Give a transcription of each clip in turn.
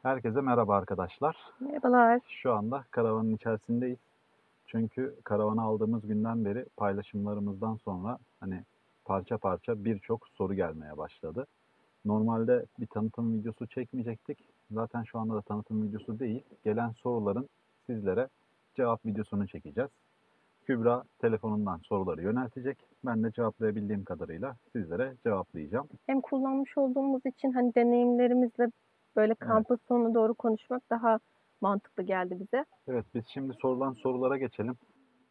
Herkese merhaba arkadaşlar. Merhabalar. Şu anda karavanın içerisindeyiz. Çünkü karavanı aldığımız günden beri paylaşımlarımızdan sonra hani parça parça birçok soru gelmeye başladı. Normalde bir tanıtım videosu çekmeyecektik. Zaten şu anda da tanıtım videosu değil. Gelen soruların sizlere cevap videosunu çekeceğiz. Kübra telefonundan soruları yöneltecek. Ben de cevaplayabildiğim kadarıyla sizlere cevaplayacağım. Hem kullanmış olduğumuz için hani deneyimlerimizle böyle Evet. kampın sonuna doğru konuşmak daha mantıklı geldi bize. Evet, biz şimdi sorulan sorulara geçelim.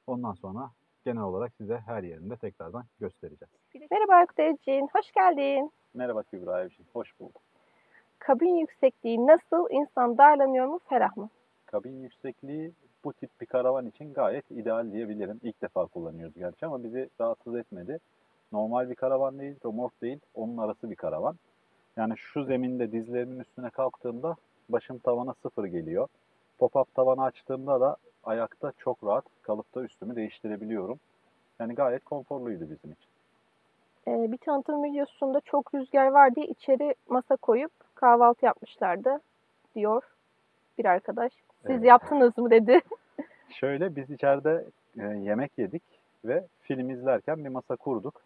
Ondan sonra genel olarak size her yerinde tekrardan göstereceğiz. Merhaba Aykut Evcin, hoş geldin. Merhaba Kübra Evcin, hoş bulduk. Kabin yüksekliği nasıl? İnsan darlanıyor mu, ferah mı? Kabin yüksekliği bu tip bir karavan için gayet ideal diyebilirim. İlk defa kullanıyoruz gerçi ama bizi rahatsız etmedi. Normal bir karavan değil, römork değil, onun arası bir karavan. Yani şu zeminde dizlerimin üstüne kalktığımda başım tavana sıfır geliyor. Pop-up tavanı açtığımda da ayakta çok rahat kalıp da üstümü değiştirebiliyorum. Yani gayet konforluydu bizim için. Bir tanıtım videosunda çok rüzgar var diye içeri masa koyup kahvaltı yapmışlardı diyor bir arkadaş. Siz Evet. yaptınız mı dedi. Şöyle biz içeride yemek yedik ve film izlerken bir masa kurduk.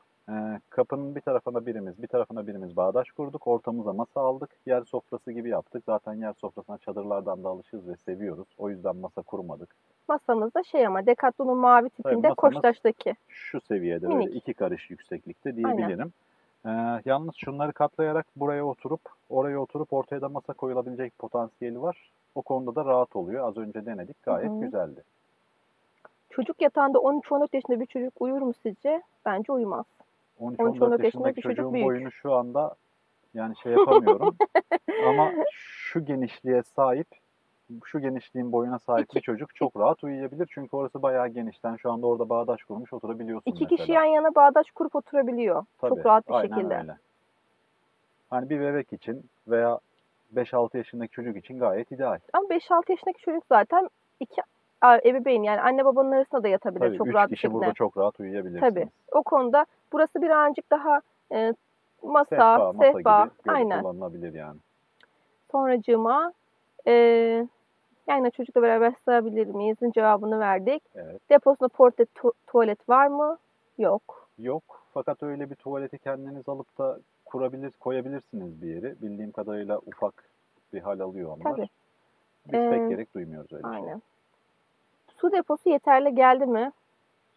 Kapının bir tarafına birimiz, bir tarafına birimiz bağdaş kurduk. Ortamıza masa aldık. Yer sofrası gibi yaptık. Zaten yer sofrasına çadırlardan da alışığız ve seviyoruz. O yüzden masa kurmadık. Masamız da şey ama Decathlon'un mavi Tabii tipinde masamız Koçtaş'taki şu seviyede böyle minik. 2 karış yükseklikte Aynen. diyebilirim. Yalnız şunları katlayarak buraya oturup, oraya oturup ortaya da masa koyulabilecek potansiyeli var. O konuda da rahat oluyor. Az önce denedik. Hı Gayet hı. güzeldi. Çocuk yatağında 13-14 yaşında bir çocuk uyur mu sizce? Bence uyumaz. 13-14 13-14 yaşındaki yaşındaki bir çocuk çocuğun büyük. boyunu şu anda yani şey yapamıyorum. Ama şu genişliğe sahip, şu genişliğin boyuna sahip bir İki, çocuk çok rahat uyuyabilir. Çünkü orası bayağı geniş. Sen şu anda orada bağdaş kurmuş oturabiliyorsun iki kişi mesela. yan yana bağdaş kurup oturabiliyor. Çok Tabii, rahat bir aynen şekilde. öyle. Hani bir bebek için veya 5-6 yaşındaki çocuk için gayet ideal. Ama 5-6 yaşındaki çocuk zaten iki ebeveyn yani anne babanın arasında da yatabilir Tabii çok 3 rahat bir kişi burada şekilde. çok rahat Tabii. uyuyabilirsiniz. O konuda burası birazcık daha e, masa, Sehpa, masa sehpa. gibi Aynen. kullanılabilir yani. Sonracığıma e, yani çocukla beraber sığabilir miyizin cevabını verdik. Evet. Deposunda portre tuvalet var mı? Yok. Yok. Fakat öyle bir tuvaleti kendiniz alıp da koyabilirsiniz bir yere. Bildiğim kadarıyla ufak bir hal alıyor Tabii. onlar. Biz pek E, gerek duymuyoruz öyle şeye. aynen. Su deposu yeterli geldi mi?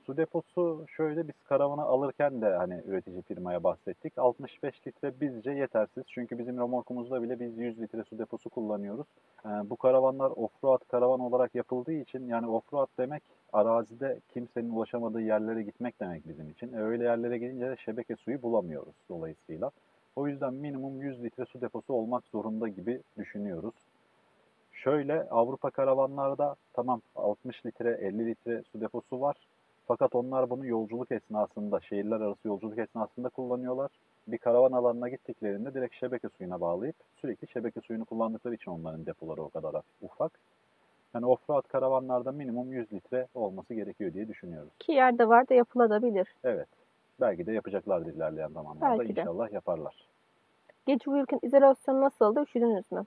Su deposu şöyle biz karavanı alırken de hani üretici firmaya bahsettik. 65 litre bizce yetersiz. Çünkü bizim remorkumuzda bile biz 100 litre su deposu kullanıyoruz. Bu karavanlar offroad karavan olarak yapıldığı için yani offroad demek arazide kimsenin ulaşamadığı yerlere gitmek demek bizim için. Öyle yerlere gelince de şebeke suyu bulamıyoruz dolayısıyla. O yüzden minimum 100 litre su deposu olmak zorunda gibi düşünüyoruz. Şöyle Avrupa karavanlarda tamam 60 litre 50 litre su deposu var. Fakat onlar bunu yolculuk esnasında, şehirler arası yolculuk esnasında kullanıyorlar. Bir karavan alanına gittiklerinde direkt şebeke suyuna bağlayıp sürekli şebeke suyunu kullandıkları için onların depoları o kadar ufak. Yani offroad karavanlarda minimum 100 litre olması gerekiyor diye düşünüyoruz. Ki yerde var da yapılabilir. Evet. Belki de yapacaklardır ilerleyen zamanlarda. Belki de. İnşallah yaparlar. Gece uyurken izolasyonu nasıldı? Üşüdünüz mü?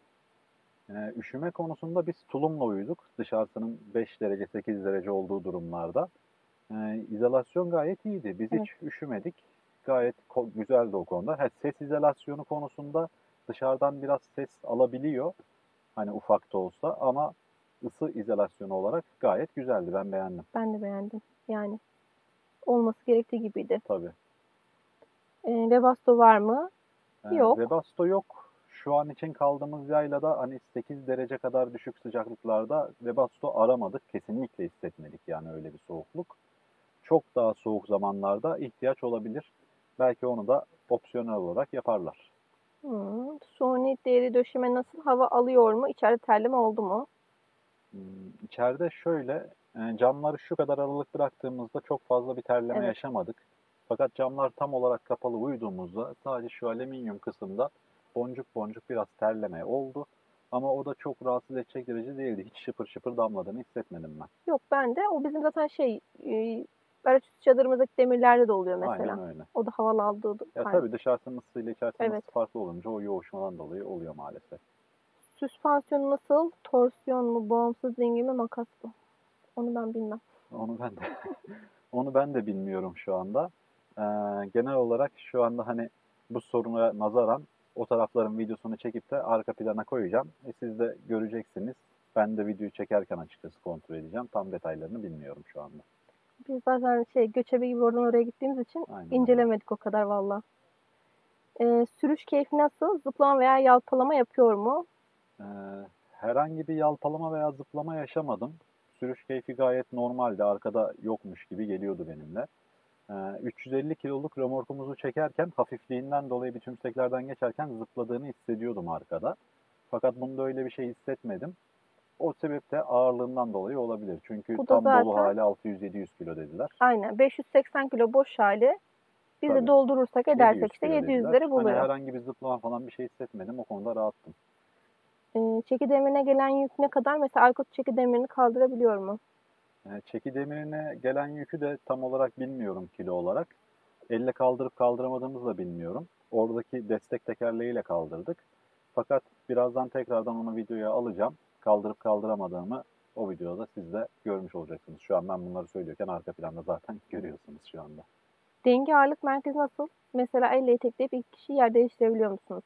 Üşüme konusunda biz tulumla uyuduk. Dışarısının 5 derece 8 derece olduğu durumlarda. İzolasyon gayet iyiydi. Biz Evet. hiç üşümedik. Gayet güzeldi o konuda. Ses izolasyonu konusunda dışarıdan biraz ses alabiliyor. Hani ufak da olsa ama ısı izolasyonu olarak gayet güzeldi. Ben beğendim. Ben de beğendim. Yani olması gerektiği gibiydi. Tabii. Webasto var mı? Yok. Webasto yok. Şu an için kaldığımız yaylada hani 8 derece kadar düşük sıcaklıklarda Webasto aramadık. Kesinlikle hissetmedik yani öyle bir soğukluk. Çok daha soğuk zamanlarda ihtiyaç olabilir. Belki onu da opsiyonel olarak yaparlar. Suni deri döşeme nasıl? Hava alıyor mu? İçeride terleme oldu mu? İçeride şöyle camları şu kadar aralık bıraktığımızda çok fazla bir terleme Evet. yaşamadık. Fakat camlar tam olarak kapalı uyuduğumuzda sadece şu alüminyum kısımda boncuk boncuk biraz terleme oldu. Ama o da çok rahatsız edecek derece değildi. Hiç şıpır şıpır damladığını hissetmedim ben. Yok ben de. O bizim zaten araç üstü çadırımızdaki demirlerde de oluyor Aynen mesela. öyle. O da havalı aldığı Ya halde. tabii dışarısının ısısıyla içerisinin Evet. ısısı farklı olunca o yoğuşmadan dolayı oluyor maalesef. Süspansiyonu nasıl? Torsiyon mu? Bağımsız denge mi? Makas mı? Onu ben bilmem. Onu ben de onu ben de bilmiyorum şu anda. Genel olarak şu anda hani bu soruna nazaran o tarafların videosunu çekip de arka plana koyacağım. Siz de göreceksiniz. Ben de videoyu çekerken açıkçası kontrol edeceğim. Tam detaylarını bilmiyorum şu anda. Biz zaten göçebe gibi oradan oraya gittiğimiz için Aynen öyle. incelemedik o kadar valla. Sürüş keyfi nasıl? Zıplama veya yalpalama yapıyor mu? Ee, Herhangi bir yalpalama veya zıplama yaşamadım. Sürüş keyfi gayet normaldi. Arkada yokmuş gibi geliyordu benimle. 350 kiloluk römorkumuzu çekerken hafifliğinden dolayı bir tümseklerden geçerken zıpladığını hissediyordum arkada. Fakat bunda öyle bir şey hissetmedim. O sebep de ağırlığından dolayı olabilir. Çünkü Bu da tam dolu zaten hali 600-700 kilo dediler. aynen 580 kilo boş hali. Biz de Tabii doldurursak 700 edersek işte kilo dediler. 700'leri Hani buluyor. herhangi bir zıplama falan bir şey hissetmedim. O konuda rahattım. Çeki demirine gelen yük ne kadar? Mesela Aykut çeki demirini kaldırabiliyor mu? Çeki demirine gelen yükü de tam olarak bilmiyorum kilo olarak. Elle kaldırıp kaldıramadığımızı da bilmiyorum. Oradaki destek tekerleğiyle kaldırdık. Fakat birazdan tekrardan onu videoya alacağım. Kaldırıp kaldıramadığımı o videoda siz de görmüş olacaksınız. Şu an ben bunları söylüyorken arka planda zaten görüyorsunuz şu anda. Denge ağırlık merkezi nasıl? Mesela elle itekleyip iki kişi yer değiştirebiliyor musunuz?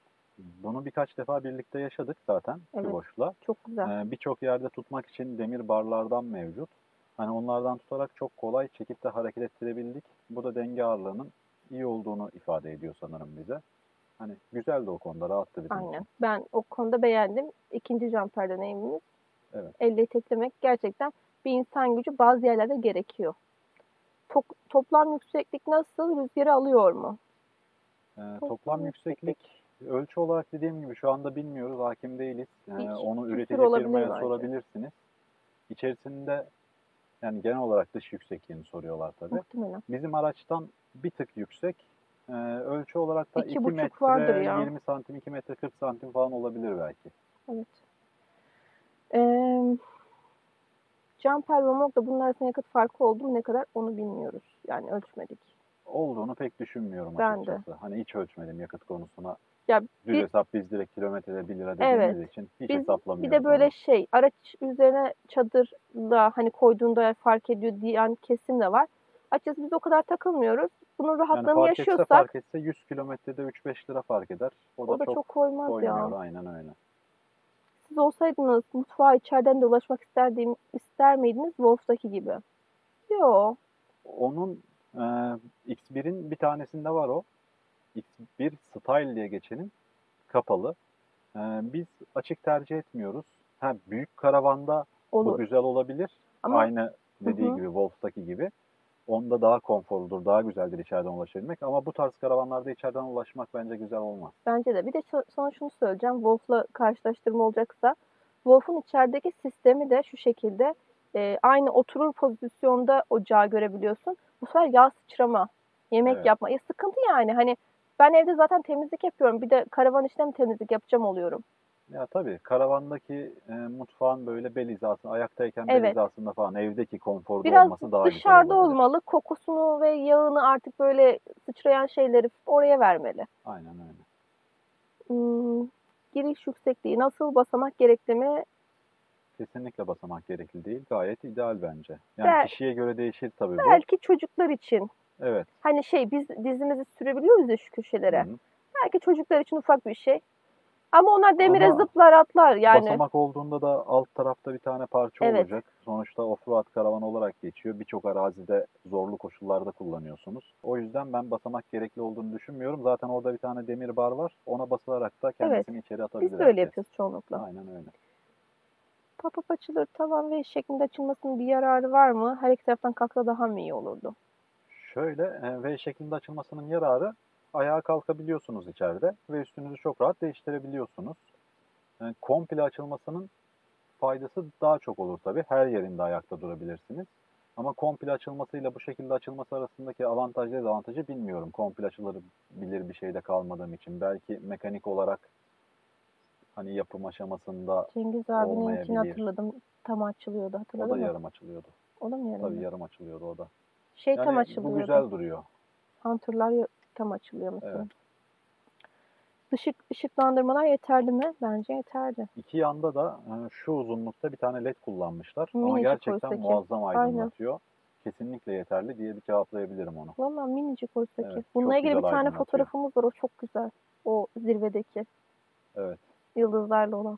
Bunu birkaç defa birlikte yaşadık zaten Evet. Küboş'la. Çok güzel. Birçok yerde tutmak için demir barlardan mevcut. Hani onlardan tutarak çok kolay çekip de hareket ettirebildik. Bu da denge ağırlığının iyi olduğunu ifade ediyor sanırım bize. Hani güzeldi o konuda, rahattı bizim Aynen. için. Ben o konuda beğendim. İkinci jumper deneyimimiz. Evet. Elle iteklemek gerçekten bir insan gücü bazı yerlerde gerekiyor. Toplam yükseklik nasıl? Rüzgarı alıyor mu? Toplam yükseklik ölçü olarak dediğim gibi şu anda bilmiyoruz, hakim değiliz. Hiç Onu küsur üretici olabilir firmaya bence. sorabilirsiniz. İçerisinde yani genel olarak dış yüksekliğini soruyorlar tabii. Muhtemelen. Bizim araçtan bir tık yüksek. Ölçü olarak da 2 2,5 vardır metre ya. 20 santim, 2 metre 40 santim falan olabilir belki. Evet. Jumper ve Mock'la bunun arasında yakıt farkı oldu mu ne kadar onu bilmiyoruz. Yani ölçmedik. Olduğunu pek düşünmüyorum Ben de. açıkçası. Hani hiç ölçmedim yakıt konusuna. Ya Düz bir hesap biz direkt kilometrede 1 lira evet. dediğimiz için hiç Biz bir de hesaplamıyoruz böyle onu. araç üzerine çadırla hani koyduğunda fark ediyor diyen kesim de var. Açıkçası biz o kadar takılmıyoruz. Bunun Yani rahatlığını fark etse yaşıyorsak fark etse 100 kilometrede 3-5 lira fark eder. O da o da çok çok koymaz ya. koymuyor, aynen öyle. Siz olsaydınız mutfağa içeriden dolaşmak ister miydiniz Wolf'taki gibi? Yo. Onun e, X1'in bir tanesinde var o. X1 Style diye geçenin kapalı. Biz açık tercih etmiyoruz. Ha, büyük karavanda bu Olur. güzel olabilir. Ama Aynı hı dediği hı. gibi Wolf'taki gibi. Onda daha konforludur, daha güzeldir içeriden ulaşabilmek. Ama bu tarz karavanlarda içeriden ulaşmak bence güzel olmaz. Bence de. Bir de sana şunu söyleyeceğim. Wolf'la karşılaştırma olacaksa Wolf'un içerideki sistemi de şu şekilde aynı oturur pozisyonda ocağı görebiliyorsun. Bu sefer yağ sıçrama, yemek Evet. yapma. Sıkıntı yani. Hani ben evde zaten temizlik yapıyorum. Bir de karavan içinde mi temizlik yapacağım oluyorum. Ya tabii karavandaki mutfağın böyle bel hizasında, ayaktayken bel Evet. hizasında falan evdeki konforda Biraz olması daha güzel dışarıda olabilir. olmalı. Kokusunu ve yağını artık böyle sıçrayan şeyleri oraya vermeli. Aynen öyle. Hmm, giriş yüksekliği nasıl basamak gerekli mi? Kesinlikle basamak gerekli değil. Gayet ideal bence. Yani Bel kişiye göre değişir tabii bu. belki çocuklar için. Evet. Hani biz dizimizi sürebiliyoruz ya şu Hı köşelere. hı. Belki çocuklar için ufak bir şey. Ama onlar demire Ama zıplar atlar yani. basamak olduğunda da alt tarafta bir tane parça Evet. olacak. Sonuçta offroad karavan olarak geçiyor. Birçok arazide zorlu koşullarda kullanıyorsunuz. O yüzden ben basamak gerekli olduğunu düşünmüyorum. Zaten orada bir tane demir bar var. Ona basılarak da Evet. kendisini içeri Biz atabilir de öyle herkes. yapıyoruz çoğunlukla. Aynen öyle. Pop-up açılır tavan ve şeklinde açılmasının bir yararı var mı? Her iki taraftan kalksa daha mı iyi olurdu? Şöyle V şeklinde açılmasının yararı ayağa kalkabiliyorsunuz içeride ve üstünüzü çok rahat değiştirebiliyorsunuz. Komple açılmasının faydası daha çok olur tabii. Her yerinde ayakta durabilirsiniz. Ama komple açılmasıyla bu şekilde açılması arasındaki avantaj dezavantajı bilmiyorum. Komple açılabilir bir şeyde kalmadığım için. Belki mekanik olarak hani yapım aşamasında Cengiz abininkini olmayabilir. hatırladım. Tam açılıyordu. O Hatırladın da mı? yarım açılıyordu. O da mı Tabii yarımdı? yarım açılıyordu o da. Tam Yani bu açılıyordu. güzel duruyor. Hunter'lar tam açılıyor mesela. Evet. ışıklandırmalar yeterli mi? Bence yeterli. İki yanda da şu uzunlukta bir tane led kullanmışlar. Ama Minicik gerçekten oysa ki. muazzam Aynen. aydınlatıyor. Kesinlikle yeterli diye bir cevaplayabilirim onu. Valla minicik oysa ki. Evet, Bununla çok ilgili bir güzel tane aydınlatıyor. fotoğrafımız var. O çok güzel. O zirvedeki Evet. yıldızlarla olan.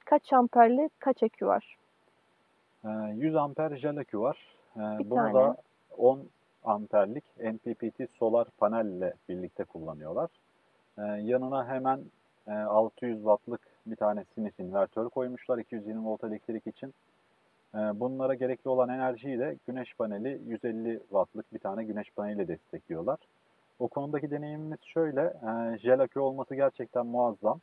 Kaç amperli kaç akü var? 100 amper jel akü var. Bir Bunu tane. da 10 amperlik MPPT solar panelle birlikte kullanıyorlar. Yanına hemen 600 wattlık bir tane sinus invertör koymuşlar 220 volt elektrik için. Bunlara gerekli olan enerjiyi de güneş paneli 150 wattlık bir tane güneş paneliyle destekliyorlar. O konudaki deneyimimiz şöyle, jel akü olması gerçekten muazzam.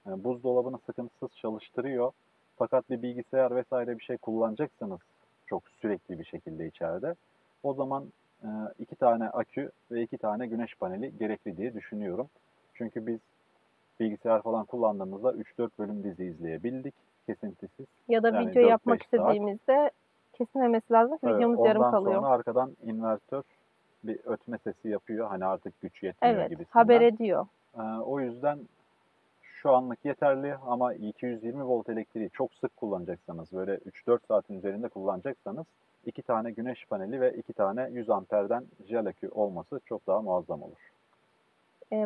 Buzdolabını sıkıntısız çalıştırıyor. Fakat bir bilgisayar vesaire bir şey kullanacaksanız çok sürekli bir şekilde içeride. O zaman 2 tane akü ve 2 tane güneş paneli gerekli diye düşünüyorum. Çünkü biz bilgisayar falan kullandığımızda 3-4 bölüm dizi izleyebildik kesintisiz. Ya da Yani video 4-5 yapmak saat. istediğimizde kesilmemesi lazım ki Tabii, videomuz yarım ondan kalıyor. sonra arkadan invertör bir ötme sesi yapıyor. Hani artık güç yetmiyor Evet, gibisinden. haber ediyor. O yüzden şu anlık yeterli ama 220 volt elektriği çok sık kullanacaksanız, böyle 3-4 saatin üzerinde kullanacaksanız 2 tane güneş paneli ve 2 tane 100 amperden jel akü olması çok daha muazzam olur.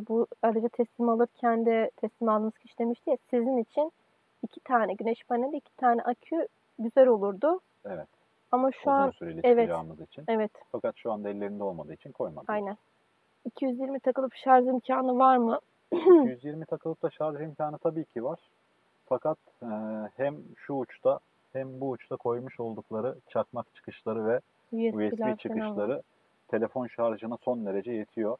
Bu aracı teslim alırken de teslim aldığınız kişi demişti ya, sizin için 2 tane güneş paneli, 2 tane akü güzel olurdu. Evet. Ama şu Uzun an süreli evet, çıkacağımız için. evet, Fakat şu anda ellerinde olmadığı için koymadılar. aynen. 220 takılıp şarj imkanı var mı? 220 takılıp da şarj imkanı tabii ki var. Fakat hem şu uçta hem bu uçta koymuş oldukları çakmak çıkışları ve USB'ler USB falan var. çıkışları telefon şarjına son derece yetiyor.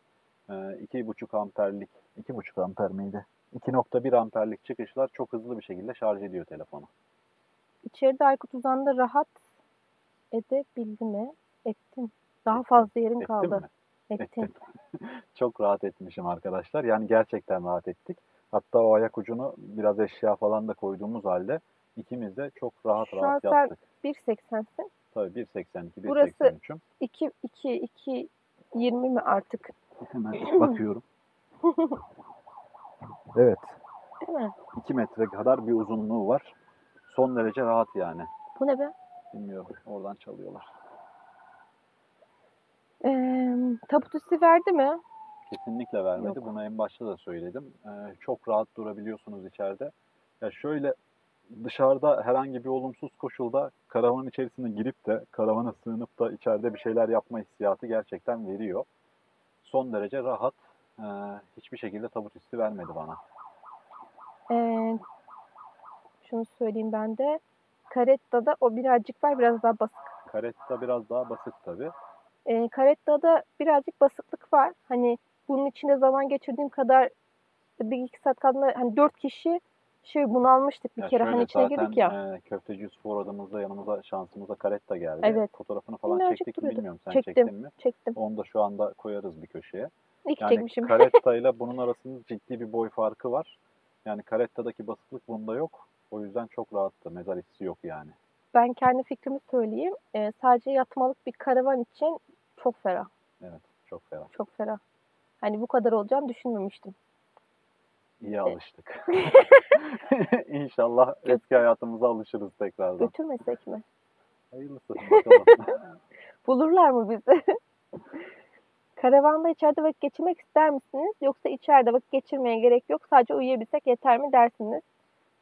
2,5 amperlik, 2,5 amper miydi? 2,1 amperlik çıkışlar çok hızlı bir şekilde şarj ediyor telefonu. İçeride Aykut Uzan'da rahat edebildi mi? Ettim. Daha Ettim. fazla yerim Ettim kaldı. mi? Ettim. Ettim. Çok rahat etmişim arkadaşlar. Yani gerçekten rahat ettik. Hatta o ayak ucunu biraz eşya falan da koyduğumuz halde ikimiz de çok rahat Şu an rahat sen yattık. 1.80'sin. Tabii 1,82, Burası 1,83'üm. 2.20 mi artık? Hemen bakıyorum. Evet. Değil mi? 2 metre kadar bir uzunluğu var. Son derece rahat yani. Bu ne be? Bilmiyorum. Oradan çalıyorlar. Tabut hissi verdi mi? Kesinlikle vermedi. Yok. Bunu en başta da söyledim. Çok rahat durabiliyorsunuz içeride. Ya şöyle dışarıda herhangi bir olumsuz koşulda karavanın içerisine girip de karavana sığınıp da içeride bir şeyler yapma hissiyatı gerçekten veriyor. Son derece rahat. Hiçbir şekilde tabut hissi vermedi bana. Ee, Şunu söyleyeyim ben de. Caretta'da o birazcık var, biraz daha basık. Caretta biraz daha basık tabii. Caretta'da birazcık basıklık var. Hani bunun içinde zaman geçirdiğim kadar bir iki saat kaldığında hani 4 kişi bunalmıştık bir Ya kere. şöyle Hani içine zaten girdik ya. Köfteci Yusuf uğradığımızda yanımıza şansımıza Caretta geldi. Evet. Fotoğrafını falan Minnacık çektik mi duruyordu. bilmiyorum. Sen Çektim. çektin mi? Çektim. Onu da şu anda koyarız bir köşeye. İyi ki Yani çekmişim. Caretta ile bunun arasında ciddi bir boy farkı var. Yani Caretta'daki basıklık bunda yok. O yüzden çok rahattı. Mezar hissi yok yani. Ben kendi fikrimi söyleyeyim. Sadece yatmalık bir karavan için çok ferah. Evet, çok ferah. Çok ferah. Hani bu kadar olacağını düşünmemiştim. İyi alıştık. İnşallah eski hayatımıza alışırız tekrardan. Götürmesek mi? Hayırlısı bakalım. Bulurlar mı bizi? Karavanda içeride vakit geçirmek ister misiniz? Yoksa içeride vakit geçirmeye gerek yok, sadece uyuyabilsek yeter mi dersiniz?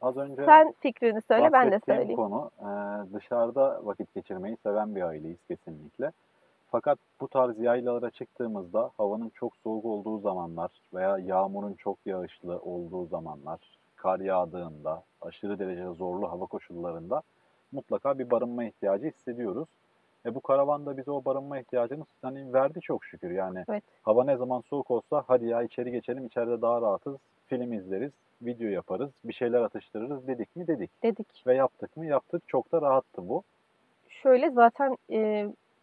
Az önce Sen fikrini söyle, ben de bahsettiğim söyleyeyim. konu dışarıda vakit geçirmeyi seven bir aileyiz kesinlikle. Fakat bu tarz yaylalara çıktığımızda havanın çok soğuk olduğu zamanlar veya yağmurun çok yağışlı olduğu zamanlar, kar yağdığında, aşırı derecede zorlu hava koşullarında mutlaka bir barınma ihtiyacı hissediyoruz. Bu karavanda bize o barınma ihtiyacını hani verdi çok şükür. Yani Evet. hava ne zaman soğuk olsa hadi ya içeri geçelim, içeride daha rahatız, film izleriz, video yaparız, bir şeyler atıştırırız dedik mi dedik. Dedik. Ve yaptık mı yaptık. Çok da rahattı bu. Şöyle zaten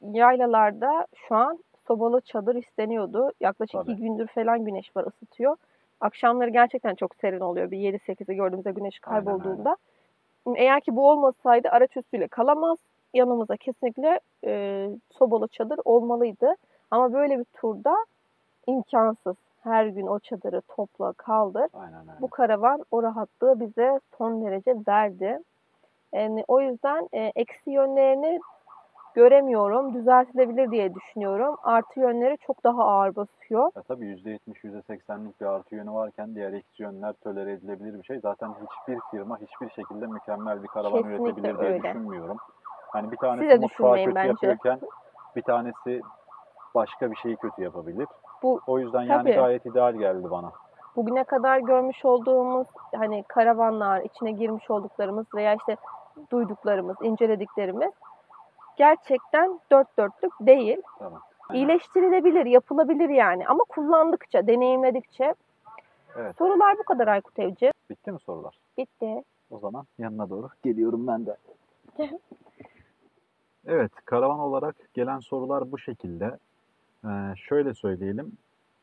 yaylalarda şu an sobalı çadır isteniyordu. Yaklaşık Tabii. 2 gündür falan güneş var, ısıtıyor. Akşamları gerçekten çok serin oluyor. Bir 7-8'i gördüğümüzde güneş Aynen öyle. kaybolduğunda. Eğer ki bu olmasaydı araç üstüyle kalamaz. Yanımıza kesinlikle sobalı çadır olmalıydı. Ama böyle bir turda imkansız. her gün o çadırı topla, kaldır. Aynen öyle. Bu karavan o rahatlığı bize son derece verdi. Yani o yüzden eksi yönlerini göremiyorum. Düzeltilebilir diye düşünüyorum. Artı yönleri çok daha ağır basıyor. Ya tabii %70, %80'lik bir artı yönü varken diğer eksi yönler tolere edilebilir bir şey. Zaten hiçbir firma hiçbir şekilde mükemmel bir karavan Kesinlikle üretebilir diye öyle. düşünmüyorum. Hani bir Siz tanesi de mutfağı düşünmeyin kötü bence. yapıyorken bir tanesi başka bir şeyi kötü yapabilir. Bu O yüzden yani tabii gayet ideal geldi bana. bugüne kadar görmüş olduğumuz hani karavanlar, içine girmiş olduklarımız veya işte duyduklarımız, incelediklerimiz gerçekten dört dörtlük değil. Tamam. Aynen. İyileştirilebilir, yapılabilir yani. Ama kullandıkça, deneyimledikçe. Evet. Sorular bu kadar Aykut Evci. Bitti mi sorular? Bitti. O zaman yanına doğru geliyorum ben de. Evet, karavan olarak gelen sorular bu şekilde. Şöyle söyleyelim.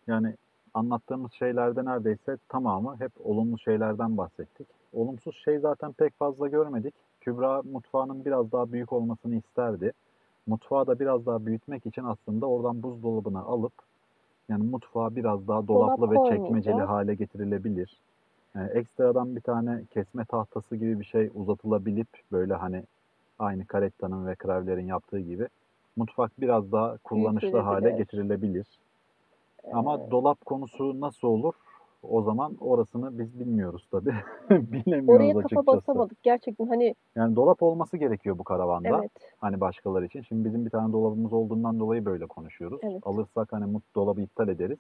Yani anlattığımız şeylerde neredeyse tamamı hep olumlu şeylerden bahsettik. Olumsuz şey zaten pek fazla görmedik. Kübra mutfağının biraz daha büyük olmasını isterdi. Mutfağı da biraz daha büyütmek için aslında oradan buzdolabına alıp yani mutfağı biraz daha dolaplı ve çekmeceli koymayacağız. hale getirilebilir. Ekstradan bir tane kesme tahtası gibi bir şey uzatılabilip böyle hani aynı Caretta'nın ve Crevler'in yaptığı gibi mutfak biraz daha kullanışlı hale Büyütülebilir. getirilebilir. Ama dolap konusu nasıl olur? O zaman orasını biz bilmiyoruz tabii. Bilemiyoruz Oraya kafa açıkçası. basamadık. Gerçekten hani Yani dolap olması gerekiyor bu karavanda. evet. Hani başkaları için. Şimdi bizim bir tane dolabımız olduğundan dolayı böyle konuşuyoruz. Evet. Alırsak hani dolabı iptal ederiz.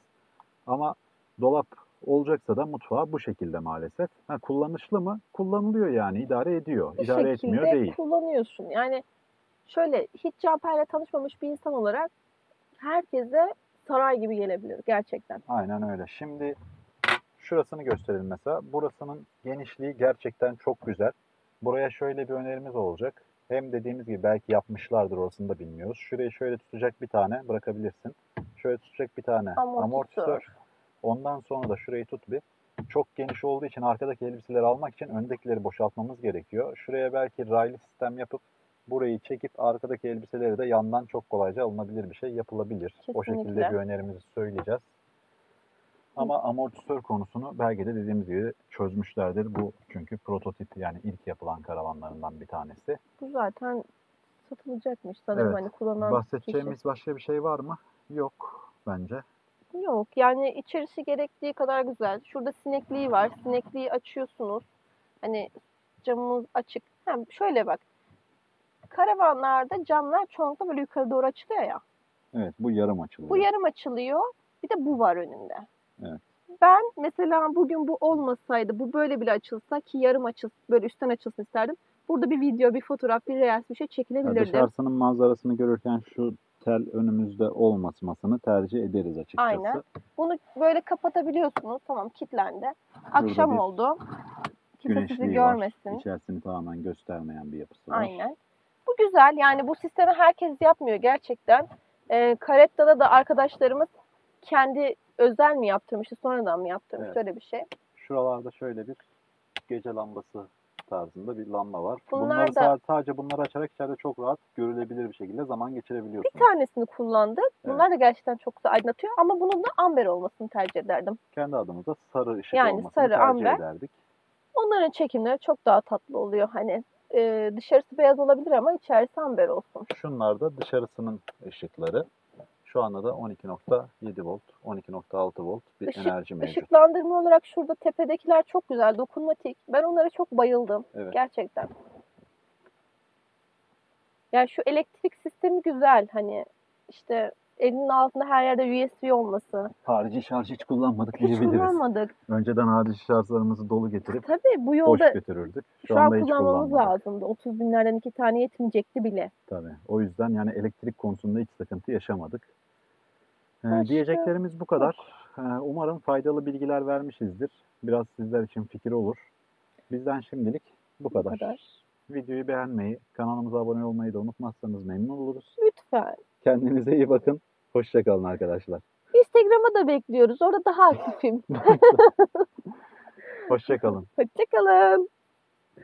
Ama dolap olacaksa da mutfağı bu şekilde maalesef. Kullanışlı mı? Kullanılıyor yani. İdare ediyor. Bu İdare etmiyor şekilde değil. kullanıyorsun. Yani şöyle hiç Caper'le tanışmamış bir insan olarak herkese saray gibi gelebilir gerçekten. Aynen öyle. Şimdi şurasını gösterelim mesela. Burasının genişliği gerçekten çok güzel. Buraya şöyle bir önerimiz olacak. Hem dediğimiz gibi belki yapmışlardır, orasını da bilmiyoruz. Şurayı şöyle tutacak bir tane bırakabilirsin. Şöyle tutacak bir tane amortisör. Ondan sonra da şurayı tut bir. Çok geniş olduğu için arkadaki elbiseleri almak için öndekileri boşaltmamız gerekiyor. Şuraya belki raylı sistem yapıp burayı çekip arkadaki elbiseleri de yandan çok kolayca alınabilir bir şey yapılabilir. Kesinlikle. O şekilde bir önerimizi söyleyeceğiz. Ama amortisör konusunu belki de dediğimiz gibi çözmüşlerdir. Bu çünkü prototip yani ilk yapılan karavanlarından bir tanesi. Bu zaten satılacakmış sanırım Evet. hani kullanan Bahsedeceğimiz başka bir şey var mı? Yok bence. Yok yani içerisi gerektiği kadar güzel. Şurada sinekliği var. Sinekliği açıyorsunuz. Hani camımız açık. Hem şöyle bak. Karavanlarda camlar çoğunlukla böyle yukarı doğru açılıyor ya. Evet, bu yarım açılıyor. Bu yarım açılıyor. Bir de bu var önünde. Evet. Ben mesela bugün bu olmasaydı, bu böyle bile açılsa ki yarım açılsın, böyle üstten açılsın isterdim. Burada bir video, bir fotoğraf, bir reels bir şey çekilebilirdi. Dışarısının manzarasını görürken şu tel önümüzde olmasını tercih ederiz açıkçası. Aynen. Bunu böyle kapatabiliyorsunuz. Tamam, kilitlendi. Akşam bir oldu. Kimse sizi Güneşliği görmesin. var. İçerisini tamamen göstermeyen bir yapısı var. Aynen. Bu güzel. Yani bu sistemi herkes yapmıyor gerçekten. Caretta'da da arkadaşlarımız kendi özel mi yaptırmıştı, sonradan mı yaptırmış öyle bir şey. Şuralarda şöyle bir gece lambası tarzında bir lamba var. Bunlar da sadece bunları açarak içeride çok rahat görülebilir bir şekilde zaman geçirebiliyorsunuz. bir tanesini kullandık. Bunlar da gerçekten çok güzel aydınlatıyor ama bunun da amber olmasını tercih ederdim. Kendi adımıza sarı ışık yani olmasını sarı, tercih amber. ederdik. Onların çekimleri çok daha tatlı oluyor. Hani dışarısı beyaz olabilir ama içerisi amber olsun. Şunlar da dışarısının ışıkları. Şu anda da 12.7 volt, 12.6 volt bir enerji mevcut. Işıklandırma olarak şurada tepedekiler çok güzel, dokunmatik. Ben onlara çok bayıldım. Evet. Gerçekten. Yani şu elektrik sistemi güzel. Hani işte elinin altında her yerde USB olması. Harici şarj hiç kullanmadık Hiç diyebiliriz. kullanmadık. Önceden harici şarjlarımızı dolu getirip Tabii bu boş yolda götürürdük. şu an anda hiç kullanmamız kullanmadık. lazımdı. 30 binlerden 2 tane yetmeyecekti bile. Tabii. O yüzden yani elektrik konusunda hiç sıkıntı yaşamadık. Başka? Diyeceklerimiz bu kadar. Umarım faydalı bilgiler vermişizdir. Biraz sizler için fikir olur. Bizden şimdilik bu kadar. Videoyu beğenmeyi, kanalımıza abone olmayı da unutmazsanız memnun oluruz. Lütfen. Kendinize iyi bakın. Hoşça kalın arkadaşlar. Instagram'a da bekliyoruz. Orada daha aktifim. Hoşça kalın. Hoşça kalın.